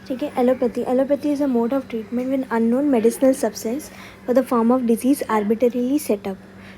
ठीक है। Allopathy, allopathy is a mode of treatment with unknown medicinal substance for the form of disease arbitrarily set up,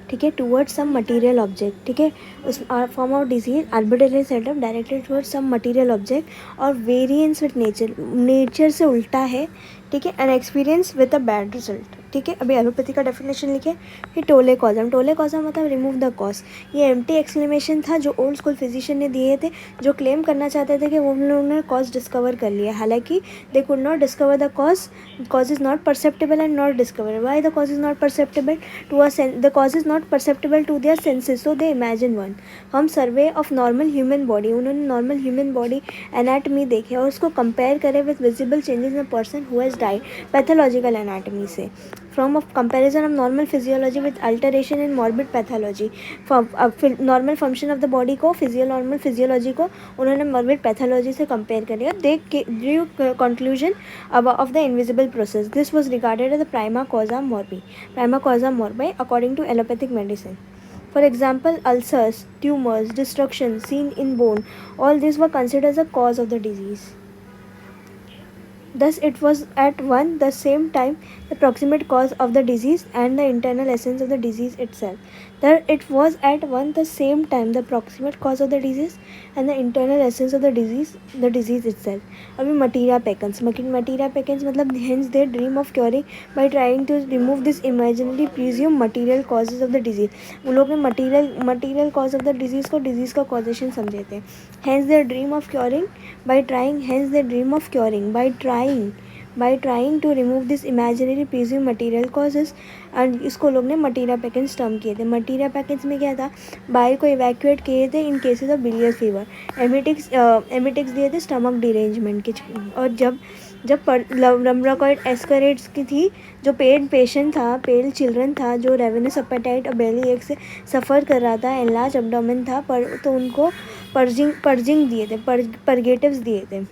ठीक है, towards some material object, ठीक है, उस form of disease arbitrary set up directed towards some material object और variance with nature, nature से उल्टा है, ठीक है, and experience with a bad result, ठीक है। अभी एलोपैथी का डेफिनेशन लिखे कि टोले कॉजम, टोले कॉजम मतलब रिमूव द कॉज। ये एम्प्टी एक्सक्लेमेशन था जो ओल्ड स्कूल फिजिशियन ने दिए थे, जो क्लेम करना चाहते थे कि वो उन्होंने कॉज डिस्कवर कर लिया, हालांकि they could not discover the cause, cause is not perceptible and not discovered. Why the cause is not perceptible to a the cause is not perceptible to their senses, so they imagine one. हम survey of normal human body, उन्होंने normal human body anatomy देखे और उसको compare करे with visible changes in a person who has died, pathological anatomy से, from of comparison of normal physiology with alteration in morbid pathology, normal function of the body को normal physiology को उन्होंने morbid pathology से compare करिए, they drew conclusion of the invisible process. This was regarded as the prima causa morbi according to allopathic medicine. For example, ulcers, tumors, destruction seen in bone, all these were considered as a cause of the disease. Thus, it was at one the same time the proximate cause of the disease and the internal essence of the disease itself. That it was at one the same time the proximate cause of the disease and the internal essence of the disease itself. अभी materia पेकेंस, materia पेकेंस मतलब hence they dream of curing by trying to remove this imaginary presumed material causes of the disease. उन लोग ने material cause of the disease को disease का causation समझे थे. Hence they dream of curing by trying to remove this imaginary presumed material causes, and इसको लोग ने मटीरिया पैकेंस टर्म किए थे. मटीरिया पैकेंस में क्या था, बाइल को इवैक्यूएट किए थे in cases of bilious fever, emetics दिए थे स्टमक डिरेंजमेंट के. और जब लम्ब्राकॉइड एस्करेट्स की थी, जो पेल चिल्ड्रन था जो रेवेनस अपेटाइट और बेली एक से सफ़र कर रहा था, एनलार्ज एब्डोमेन था, पर तो उनको पर्जिंग दिए थे, परगेटिव्स दिए थे.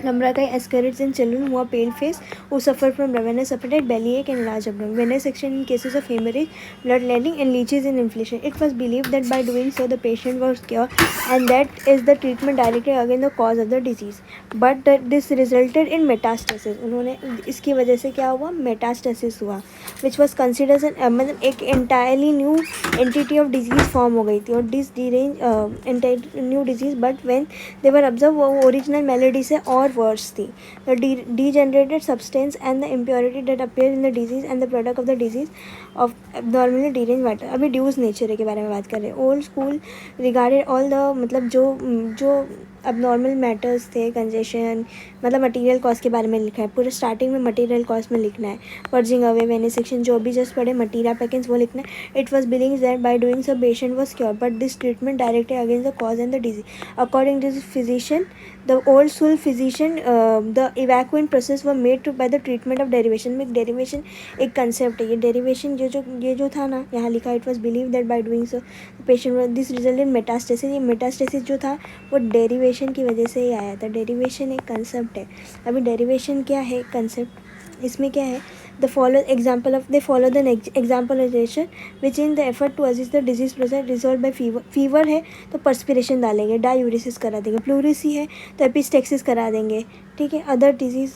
Lumbricae ascarids in children who are pale face, who suffer from ravenous appetite, bellyache and large abdomen, venesection in cases of hemorrhage, bloodletting and leeches in inflammation. It was believed that by doing so the patient was cured, and that is the treatment directly against the cause of the disease. But this resulted in metastasis. उन्होंने इसकी वजह से क्या हुआ, metastasis हुआ, which was considered as मतलब एक entirely new entity of disease form हो गई थी, और this deranged new disease, but when they were observed वो original malady से और worse थी. The degenerated substance and the impurity that appear in the disease and the product of the disease of abnormally deranged matter. अभी ड्यूस nature के बारे में बात कर रहे हैं. Old school regarded all the मतलब जो abnormal मैटर्स थे, कंजेशन मतलब मटीरियल कॉज के बारे में लिखा है, पूरे स्टार्टिंग में मटीरियल कॉज में लिखना है, पर्जिंग अवे, वेनेसेक्शन, जो भी जस्ट पढ़े मटीरिया पैकेंस वो लिखना है. It was believe that by doing so patient was cure, but this treatment directly against the cause and the disease. According to this physician, the old school physician, the evacuation process were made to by the treatment of derivation. में derivation एक concept है, ये derivation ये जो था ना यहाँ लिखा, it was believed that by doing so the patient this resulted in metastasis. ये metastasis जो था वो derivation की वजह से ही आया था. derivation एक concept है. अभी derivation क्या है concept, इसमें क्या है, they follow the example which in the effort to assist the disease process resolved by fever है तो perspiration डालेंगे, डायूरिसिस करा देंगे, प्लूरिसी है तो एपिस्टेक्सिस करा देंगे, ठीक है. अदर डिजीज़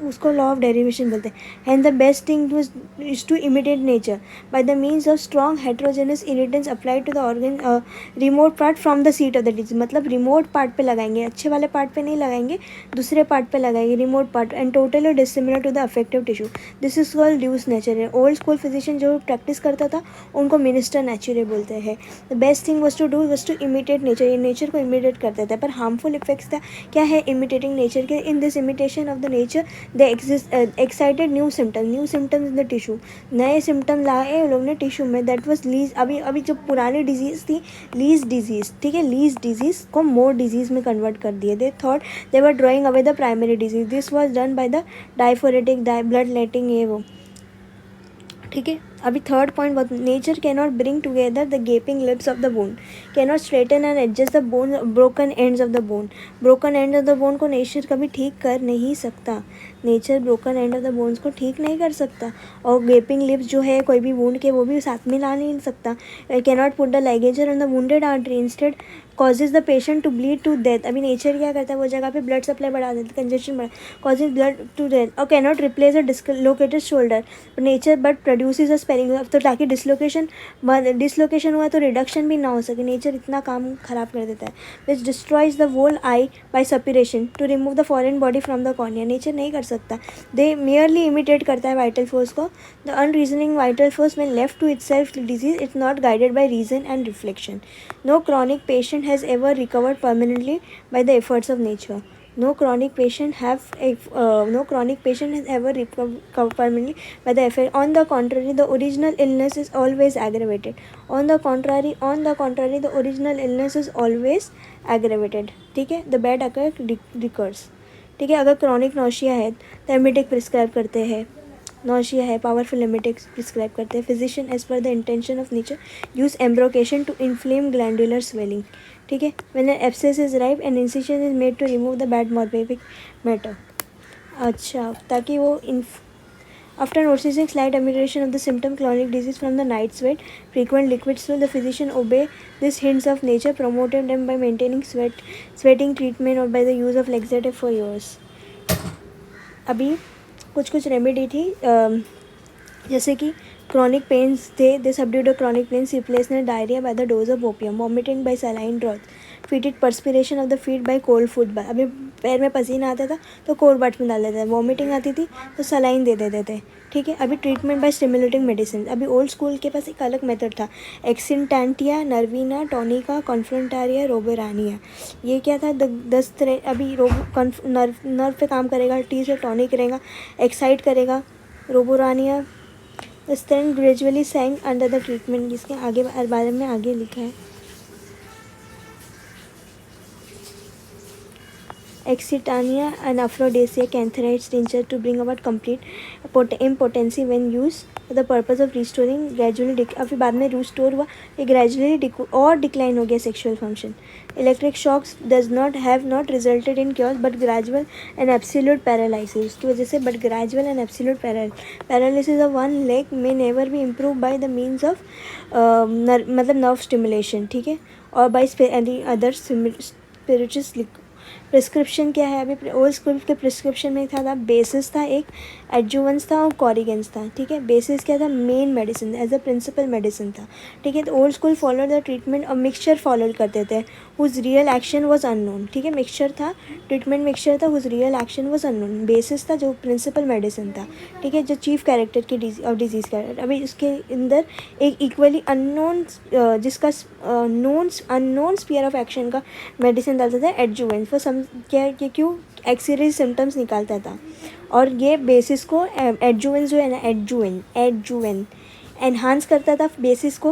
उसको लॉ ऑफ डेरिवेशन बोलते हैं. And the best thing is to imitate nature by the means of strong heterogeneous irritants applied to the organ remote part from the seat of the disease. मतलब remote part पे लगाएंगे, अच्छे वाले part पे नहीं लगाएंगे, दूसरे पार्ट पे लगाएंगे, remote part, and totally dissimilar to the affective tissue. This is called deuce nature. Old school physician जो प्रैक्टिस करता था उनको मिनिस्टर नेचुरे बोलते हैं. The best thing was to imitate nature. ये नेचर को इमिटेट करते थे, पर हार्मफुल इफेक्ट्स था क्या है इमिटेटिंग नेचर के. In this imitation of the nature they excited new symptoms in the tissue. नए सिम्टम लाए उन लोग ने टिश्यू में. That was lease. अभी जो पुरानी डिजीज़ थी लीज डिजीज़, ठीक है, लीज डिजीज़ को मोर डिजीज़ में कन्वर्ट कर दिए. They thought they were drawing away the primary disease. This was done by the diaphoretic blood letting ये वो, ठीक है. अभी थर्ड पॉइंट बहुत, nature cannot bring together the gaping lips of the bone, cannot straighten and adjust the bone broken ends of the bone. Broken end of the bone को nature कभी ठीक कर नहीं सकता. Nature broken end of the bones को ठीक नहीं कर सकता. और गेपिंग लिप्स जो है कोई भी वुंड के वो भी साथ में ला नहीं सकता. Cannot put the ligature on the wounded artery. Instead causes the patient to bleed to death. अभी नेचर क्या करता है, वो जगह पे ब्लड सप्लाई बढ़ा देता है, कंजेशन बढ़ा, कॉजेज ब्लड टू डेथ। और can not replace a dislocated shoulder nature but produces a sparing. तो ताकि डिसलोकेशन हुआ तो रिडक्शन भी ना हो सके, नेचर इतना काम खराब कर देता है। Which destroys the whole eye by suppuration to remove the foreign body from the cornea. Nature नहीं कर सकता, दे मेयरली इमिटेट करता है वाइटल फोर्स को। The unreasoning vital force when left to itself disease is not guided by reason and reflection. No chronic patient has ever recovered permanently by the efforts of nature. No chronic patient has ever recovered permanently by the effort. On the contrary, the original illness is always aggravated. On the contrary, the original illness is always aggravated. ठीक है, the bad recurs. ठीक है, अगर chronic nausea है तो emetic prescribe करते हैं, nausea है पावरफुल एमिटिक्स प्रिस्क्राइब करते हैं। Physician as per the intention of nature use embrocation to inflame glandular swelling. ठीक है, when an abscess is ripe and incision is made to remove the bad morbific matter. अच्छा, ताकि वो after noticing slight imitation of the symptom chronic disease from the night sweat frequent liquid swell, the physician obey this hints of nature promoted them by maintaining sweating treatment और by the use of laxative for years. अभी कुछ remedy थी, जैसे कि chronic pains थे, they subdued the chronic pains, replacement diarrhoea by the dose of opium, vomiting by saline draught, fetid perspiration of the feet by cold foot bath. अभी पैर में पसीना आता था तो कोल्ड बाथ में डाल देते थे, वॉमिटिंग आती थी तो सलाइन दे देते थे। ठीक है, अभी ट्रीटमेंट बाय स्टिमुलेटिंग मेडिसिन। अभी ओल्ड स्कूल के पास एक अलग मेथड था, एक्सिनटेंटिया, नर्वीना, टॉनिका, कॉन्फ्रंटारिया, रोबेरानिया। ये क्या था, 10 तरह। अभी नर्व पे काम करेगा, टी से टॉनिक रहेगा, एक्साइट करेगा, रोबोरानिया। इस तरह ग्रेजुअली सैंग अंडर द ट्रीटमेंट, जिसके आगे बारे में आगे लिखा है। Exitania and Aphrodisia cantharides tincture to bring about complete impotency when used for the purpose of restoring gradually अभी बाद में रिस्टोर हुआ, ये gradually और डिक्लाइन हो गया sexual function. Electric shocks does not have not resulted in cures but gradual and absolute paralysis, उसकी वजह से but gradual and absolute paralysis of one leg में नेवर भी improve by the means of मतलब nerve stimulation. ठीक है, और by any other spiritual. Prescription क्या है, अभी ओल्ड स्कूल के प्रिस्क्रिप्शन में था बेसिस था, एक एडजुवेंस था और कॉरिगेंस था। ठीक है, बेसिस क्या था, main medicine as a principal medicine था। ठीक है, तो old school follow the treatment और मिक्सचर फॉलो करते थे whose real action was unknown. ठीक है, मिक्सचर था, ट्रीटमेंट मिक्सचर था whose real action was unknown. Basis था जो प्रिंसिपल मेडिसिन था। ठीक है, जो चीफ कैरेक्टर की डिजीज कैरेक्टर। अभी उसके अंदर एक इक्वली अननोन जिसका अननोन स्फीयर ऑफ एक्शन का मेडिसिन डालता था एडजुवेंस फॉर सम क्या क्यों एक्सीरी सिम्टम्स निकालता था। और ये बेसिस को एडजुवेंस जो है ना, एडजुवेन एनहांस करता था बेसिस को,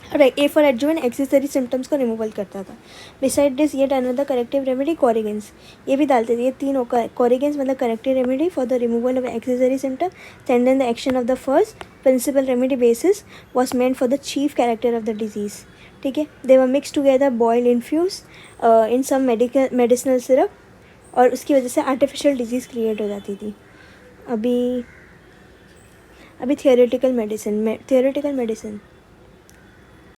और a for adjuvant accessory symptoms को रिमूवल करता था। Beside this yet another corrective remedy corrigens, ये भी डालते थे। ये तीन कॉरिगेंस मतलब corrective remedy for the removal of accessory symptom, and then the action of the first principal remedy basis was meant for the chief character of the disease. ठीक है, they were mix together boil infuse in some medicinal syrup, और उसकी वजह से artificial disease create हो जाती थी। अभी थियोरेटिकल मेडिसिन